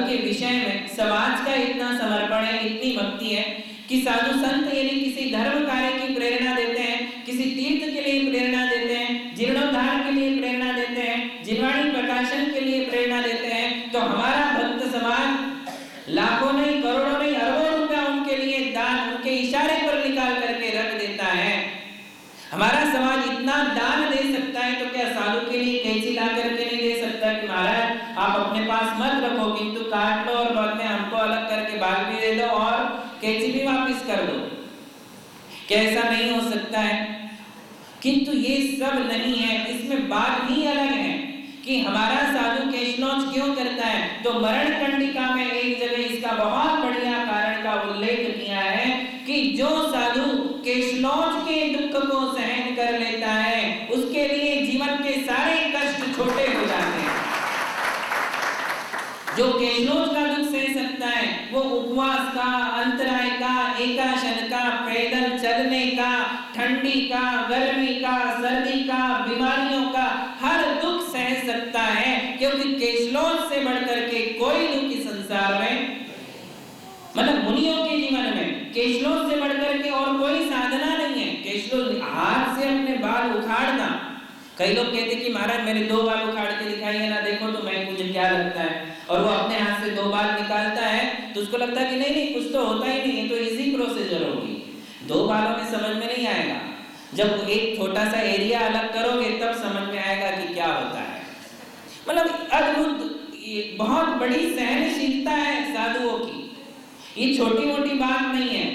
के विषय में समाज का इतना समर्पण है, इतनी भक्ति है कि साधु संत यदि किसी धर्म कार्य की प्रेरणा देते हैं, किसी तीर्थ के लिए प्रेरणा देते हैं, जीर्णोद्धार के लिए प्रेरणा देते हैं, जिनवाणी प्रकाशन के लिए प्रेरणा देते हैं, तो हमारा भक्त समाज लाखों नहीं, करोड़ों नहीं, अरबों रुपया उनके लिए दान उनके इशारे पर निकाल करके रख देता है। हमारा समाज इतना दान दे सकता है, तो क्या साधु के लिए कैंची ला करके नहीं दे सकता कि महाराज आप अपने पास मत रखो, किंतु काट लो और बाद में हमको अलग करके बाल भी दे दो और कैंची भी वापस कर दो? क्या ऐसा नहीं हो सकता है? किंतु ये सब नहीं है, इसमें बात ही अलग है कि हमारा साधु केश लॉन्च क्यों करता है। तो मरण कंडिका में एक जगह इसका बहुत बढ़िया कारण का उल्लेख किया है कि जो साधु केश लॉन्च के दुख को सहन कर लेता है, उसके लिए जीवन के सारे कष्ट छोटे हो जाते हैं। जो केश लॉन्च का दुख सह सकता है, वो उपवास का, अंतराय का, एकादश का, पैदल चलने का, ठंडी का, गर्मी का, सर्दी का, बीमारियों का हर दुख सह सकता है, क्योंकि केश लॉन्च से बढ़कर के कोई दुख इस संसार में, मतलब मुनियों के जीवन में केश लॉन्च से बढ़कर के और कोई साधना नहीं है। केश लॉन्च हाथ से अपने बाल उखाड़ना, कई लोग कहते कि महाराज मेरे 2 बाल उखाड़ के दिखाइए ना, देखो तो मैं मुझे क्या लगता है, और वो अपने हाथ से 2 बाल निकालता है तो उसको लगता है कि नहीं नहीं कुछ तो होता ही नहीं है, तो इजी प्रोसीजर होगी। 2 बालों में समझ में नहीं आएगा, जब एक छोटा सा एरिया अलग करोगे तब समझ में आएगा कि क्या होता है। मतलब अद्भुत, बहुत बड़ी सहनशीलता है साधुओं की, ये छोटी मोटी बात नहीं है।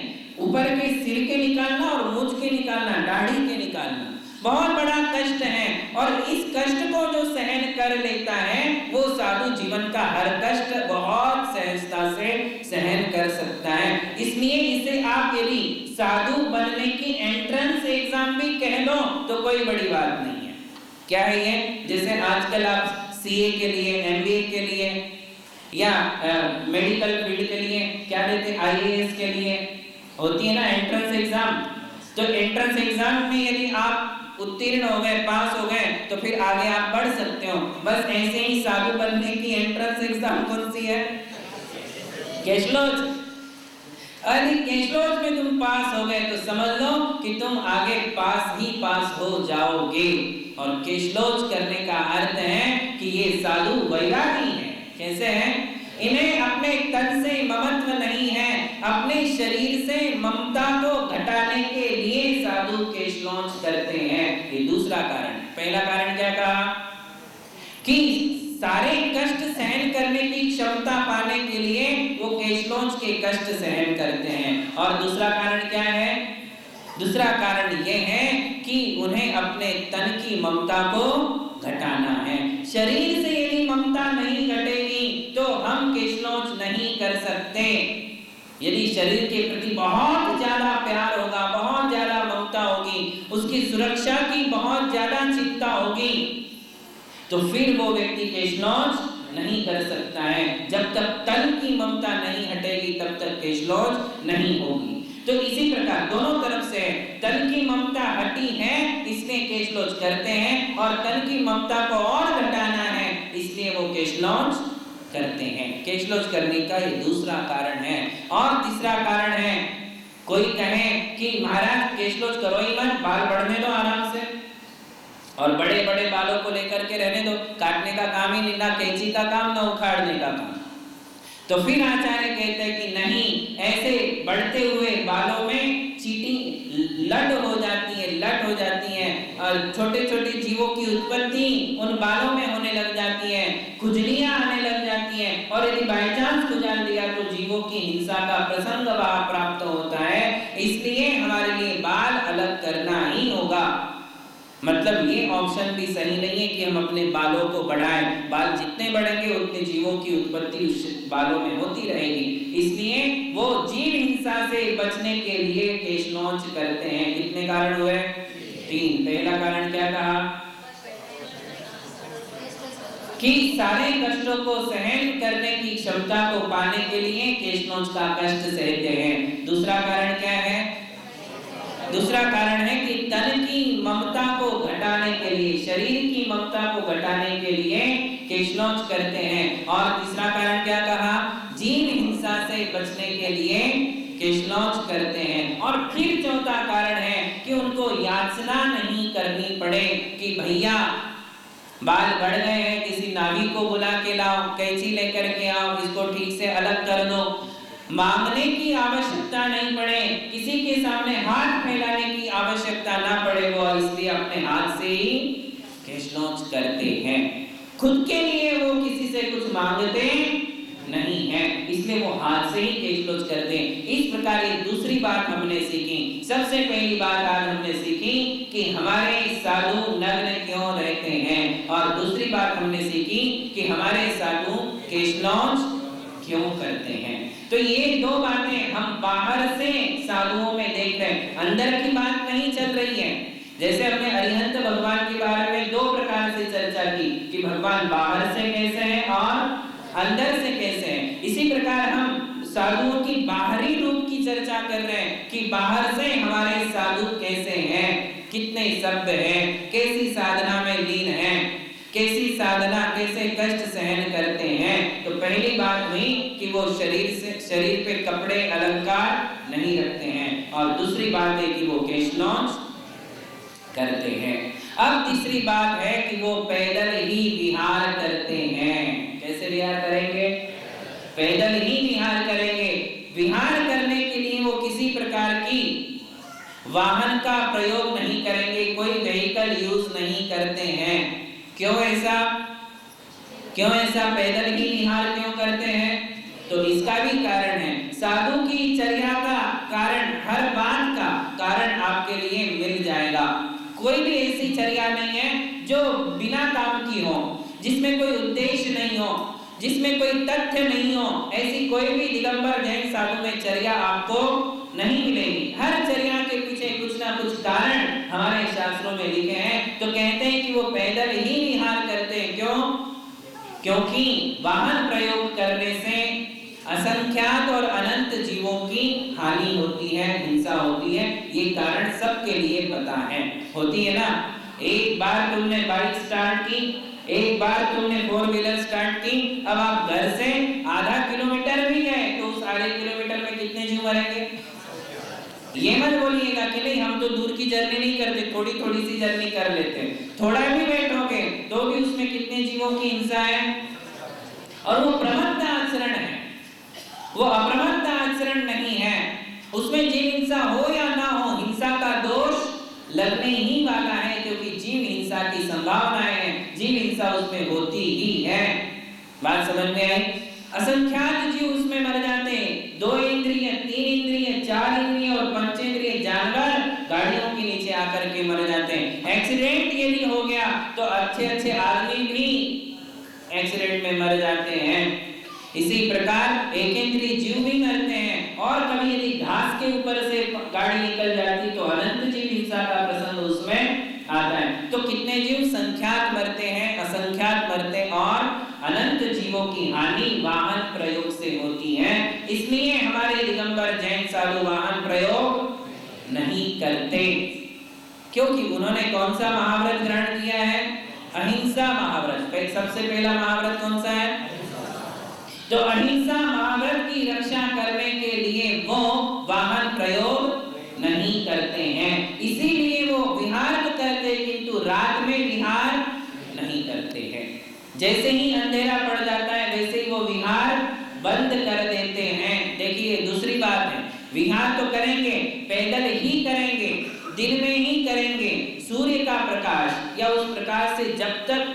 ऊपर के सिर के निकालना और मूंछ के निकालना, दाढ़ी के निकालना बहुत बड़ा कष्ट है, और इस कष्ट को जो सहन कर लेता है वो साधु जीवन का हर कष्ट बहुत सहजता से सहन कर सकता है। इसलिए इसे आप यदि साधु बनने की एंट्रेंस एग्जाम भी कह लो तो कोई बड़ी बात नहीं है। क्या है ये? जैसे आजकल आप सीए के लिए, एमबीए के लिए या मेडिकल फील्ड के लिए क्या देते, आईएएस के लिए होती है ना एंट्रेंस एग्जाम, तो एंट्रेंस एग्जाम में यदि आप उत्तीर्ण हो गए, पास हो गए, तो फिर आगे आप बढ़ सकते हो। बस ऐसे ही साधु बनने की एंट्रेंस एग्जाम कौन सी है? कैशलोच। यदि कैशलोच में तुम पास हो गए तो समझ लो कि तुम आगे पास ही पास हो जाओगे। और कैशलोच करने का अर्थ है कि ये साधु वैरागी है। कैसे है? इन्हें अपने तन से ममत्व नहीं है, अपने शरीर से ममता को घटाने के लिए साधु कैशलोच करते हैं। ये दूसरा कारण। पहला कारण क्या कहा? कि सारे कष्ट सहन करने की क्षमता पाने के लिए वो कैशलोच के कष्ट सहन करते हैं। और दूसरा कारण क्या है? दूसरा कारण ये है कि उन्हें अपने तन की ममता को घटाना है। शरीर से यदि ममता नहीं घटेगी तो हम कैशलोच नहीं कर सकते। यदि शरीर के प्रति बहुत ज्यादा प्यार होगा, बहुत ज्यादा ममता होगी, उसकी सुरक्षा की बहुत ज्यादा चिंता होगी, तो फिर वो व्यक्ति कैशलोच नहीं कर सकता है। जब तक तन की ममता नहीं हटेगी तब तक कैशलोच नहीं होगी। तो इसी प्रकार दोनों तरफ से तन की ममता हटी है इसलिए कैशलोच करते हैं, और तन की ममता को और घटाना है इसलिए वो कैशलोच करते हैं। कैशलोच करने का ये दूसरा कारण है। और तीसरा कारण है, कोई कहे कि महाराज कैशलोच करो ही मत, बाल बढ़ने दो आराम से, और बड़े बड़े बालों को लेकर के रहने दो, काटने का काम ही नहीं, ना कैंची का काम ना उखाड़ने का काम। तो फिर आचार्य कहते हैं कि नहीं, ऐसे बढ़ते हुए बालों में चीटी लट हो जाती है और छोटे छोटे जीवों की उत्पत्ति उन बालों में होने लग जाती है, खुजलियां आने लग जाती हैं, और यदि बाई चांस खुजाल दिया तो जीवों की हिंसा का प्रसंग वहां प्राप्त होता है। इसलिए हमारे लिए बाल अलग करना ही होगा। मतलब ये ऑप्शन भी सही नहीं है कि हम अपने बालों को बढ़ाएं। बाल जितने बढ़ेंगे उतने जीवों की उत्पत्ति उस बालों में होती रहेगी। इसलिए वो जीव हिंसा से बचने के लिए कैशलोच करते हैं। कितने कारण हुए? 3। पहला कारण क्या कहा? कि सारे कष्टों को सहन करने की क्षमता को पाने के लिए कैशलोच का कष्ट सहते हैं। दूसरा कारण क्या है? दूसरा कारण है कि तन की ममता को घटाने के लिए, शरीर की ममता को घटाने के लिए कैशलोच करते हैं। और तीसरा कारण क्या कहा? जीव हिंसा से बचने के लिए कैशलोच करते हैं। और फिर चौथा कारण है कि उनको याचना नहीं करनी पड़े कि भैया बाल बढ़ गए हैं, किसी नावी को बुला के लाओ, कैंची लेकर के आओ, इसको ठीक से अलग कर दो। मांगने की आवश्यकता नहीं पड़े, किसी के सामने हाथ फैलाने की आवश्यकता ना पड़े, वो इसलिए अपने हाथ से ही कैशलोच करते हैं। खुद के लिए वो किसी से कुछ मांगते नहीं है, इसलिए वो हाथ से ही कैशलोच करते हैं। इस प्रकार ये दूसरी बात हमने सीखी। सबसे पहली बात आज हमने सीखी कि हमारे साधु नग्न क्यों रहते हैं, और दूसरी बात हमने सीखी कि हमारे साधु कैशलोच क्यों करते हैं। तो ये दो बातें हम बाहर से साधुओं में देख रहे हैं, अंदर की बात नहीं चल रही है। जैसे हमने अरिहंत भगवान के बारे में 2 प्रकार से चर्चा की कि भगवान बाहर से कैसे हैं और अंदर से कैसे हैं। इसी प्रकार हम साधुओं की बाहरी रूप की चर्चा कर रहे हैं कि बाहर से हमारे साधु कैसे हैं, कितने सभ्य हैं, कैसी साधना में लीन हैं, कैसी साधना, कैसे कष्ट सहन करते हैं। तो पहली बात हुई कि वो शरीर पे कपड़े अलंकार नहीं रखते हैं, और दूसरी बात है कि वो कैशलोच करते हैं। अब तीसरी बात है कि वो पैदल ही विहार करते हैं। कैसे विहार करेंगे? पैदल ही विहार करेंगे। विहार करने के लिए वो किसी प्रकार की वाहन का प्रयोग नहीं करेंगे, कोई व्हीकल यूज नहीं करते हैं। क्यों ऐसा? पैदल ही विहार क्यों करते हैं? तो इसका भी कारण है। साधु की चर्या का कारण, हर बात का कारण आपके लिए मिल जाएगा। कोई भी ऐसी चर्या नहीं है जो बिना काम की हो, जिसमें कोई उद्देश्य नहीं हो, जिसमें कोई तथ्य नहीं हो। ऐसी कोई भी दिगंबर जैन साधु में चर्या आपको नहीं मिलेगी। हर चर्या के पीछे कुछ ना कुछ कारण हमारे शास्त्रों में लिखे हैं। तो कहते हैं कि वो पैदल ही विहार करते हैं। क्यों? क्योंकि वाहन प्रयोग करने से असंख्यात और अनंत जीवों की हानि होती है, हिंसा होती है। ये कारण सबके लिए पता है। होती है ना, एक बार तुमने बाइक स्टार्ट की, एक बार तुमने 4 व्हीलर स्टार्ट की, अब आप घर से आधा किलोमीटर भी गए तो उस आधे किलोमीटर में कितने जीव मरेंगे? ये मत बोलिएगा कि नहीं हम तो दूर की जर्नी नहीं करते, थोड़ी थोड़ी सी जर्नी कर लेते हैं। थोड़ा भी बैठोगे तो भी उसमें कितने जीवों की हिंसा है, और वो प्रमत्त आचरण है, वो अप्रमत्त आचरण नहीं है। उसमें जीव हिंसा हो या ना हो, हिंसा का दोष लगने ही वाला है, क्योंकि जीव हिंसा की संभावनाएं है, जीव हिंसा उसमें होती ही है। बात समझ में आई? असंख्यात जीव उसमें मर जाते हैं। 2 इंद्रिय, 3 इंद्रिय, 4 इंद्रिय और पंचेंद्रिय जानवर गाड़ियों के नीचे आकर के मर जाते हैं। एक्सीडेंट यदि हो गया तो अच्छे अच्छे आदमी भी एक्सीडेंट में मर जाते हैं। इसी प्रकार एकेंद्रीय जीव भी मरते हैं, और कभी यदि घास के ऊपर से गाड़ी निकल जाती तो अनंत जीव हिंसा का प्रसंग उसमें आता है। तो कितने जीव संख्यात मरते हैं, असंख्यात मरते हैं, और अनंत जीवों की हानि वाहन प्रयोग से होती है। इसलिए हमारे दिगंबर जैन साधु वाहन प्रयोग नहीं करते, क्योंकि उन्होंने कौन सा महाव्रत ग्रहण किया है? अहिंसा महाव्रत। सबसे पहला महाव्रत कौन सा है? तो अहिंसा महाव्रत की रक्षा करने के लिए वो वाहन प्रयोग नहीं करते हैं। इसीलिए वो विहार तो करते किंतु रात में विहार नहीं करते हैं। जैसे ही अंधेरा पड़ जाता है वैसे ही वो विहार बंद कर देते हैं। देखिए दूसरी बात है, विहार तो करेंगे, पैदल ही करेंगे, दिन में ही करेंगे। सूर्य का प्रकाश या उस प्रकाश से जब तक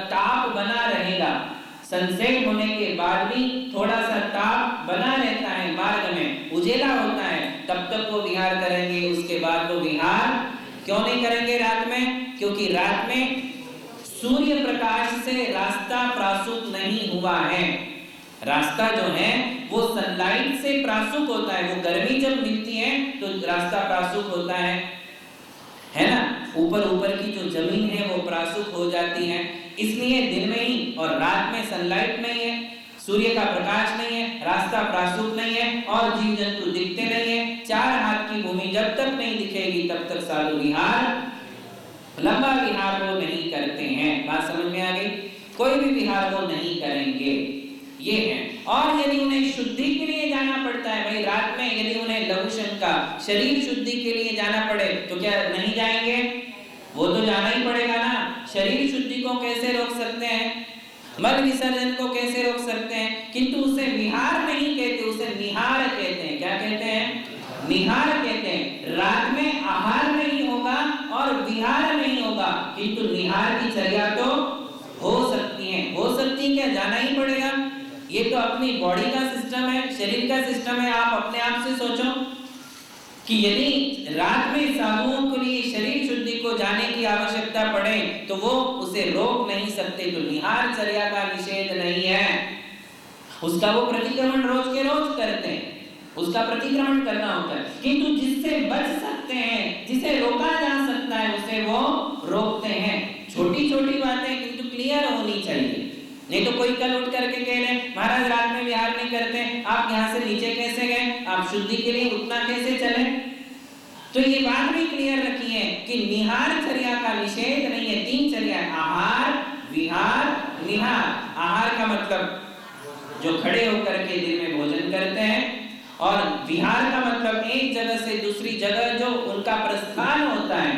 ताप बना रहेगा, सनसेट होने के बाद भी थोड़ा सा ताप बना रहता है, मार्ग में उजेला होता है, तब तक वो विहार करेंगे। उसके बाद वो विहार क्यों नहीं करेंगे रात में? क्योंकि रात में सूर्य प्रकाश से रास्ता प्रासुक नहीं हुआ है। रास्ता जो है वो सनलाइट से प्रासुक होता है। वो गर्मी जब मिलती है तो रास्ता प्रासुक होता है ना? ऊपर की जो जमीन है वो प्रासुक हो जाती है। इसलिए दिन में ही और रात में सनलाइट नहीं है, सूर्य का प्रकाश नहीं है, रास्ता प्रासुक नहीं है, और जीव जंतु दिखते नहीं है। 4 हाथ की भूमि जब तक नहीं दिखेगी तब तक साधु विहार, लंबा विहार वो नहीं करते हैं। बात समझ में आ गई? कोई भी विहार वो नहीं करेंगे, ये है। और यदि उन्हें शुद्धि के लिए जाना पड़ता है, भाई रात में यदि उन्हें लघु शंका शरीर शुद्धि के लिए जाना पड़े तो क्या नहीं जाएंगे? वो तो जाना ही पड़ेगा ना। शरीर शुद्धि को कैसे रोक सकते हैं? मल विसर्जन को कैसे रोक सकते हैं? किंतु उसे विहार नहीं कहते, उसे निहार कहते हैं। क्या कहते हैं? निहार कहते हैं। रात में आहार नहीं होगा और विहार नहीं होगा, किंतु निहार की चर्या तो हो सकती है। हो सकती है क्या? जाना ही पड़ेगा। ये तो अपनी बॉडी का सिस्टम है, शरीर का सिस्टम है। आप अपने आप से सोचो कि यदि रात में साधुओं के लिए शरीर शुद्धि को जाने की आवश्यकता पड़े तो वो उसे रोक नहीं सकते। तो निहार चर्या का निषेध नहीं है, उसका वो प्रतिक्रमण रोज के रोज करते हैं, उसका प्रतिक्रमण करना होता है। किंतु जिससे बच सकते हैं, जिसे रोका जा सकता है, उसे वो रोकते हैं। छोटी छोटी बातें किंतु क्लियर होनी चाहिए। नहीं तो कोई कल उठ करके कह रहे महाराज रात में विहार नहीं करते, आप यहाँ से नीचे कैसे गए, आप शुद्धि के लिए उतना कैसे चले? तो ये बात भी क्लियर रखी है कि निहार चर्या का निषेध नहीं है। 3 चर्या है, आहार, विहार, निहार। आहार का मतलब जो खड़े होकर के दिन में भोजन करते हैं, और विहार का मतलब एक जगह से दूसरी जगह जो उनका प्रस्थान होता है,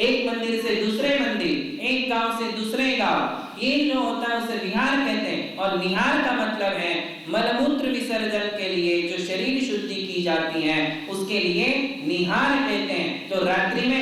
एक मंदिर से दूसरे मंदिर, एक गांव से दूसरे गांव, ये जो होता है उसे विहार कहते हैं। और निहार का मतलब है मलमूत्र विसर्जन के लिए जो शरीर शुद्धि की जाती है उसके लिए निहार कहते हैं। तो रात्रि में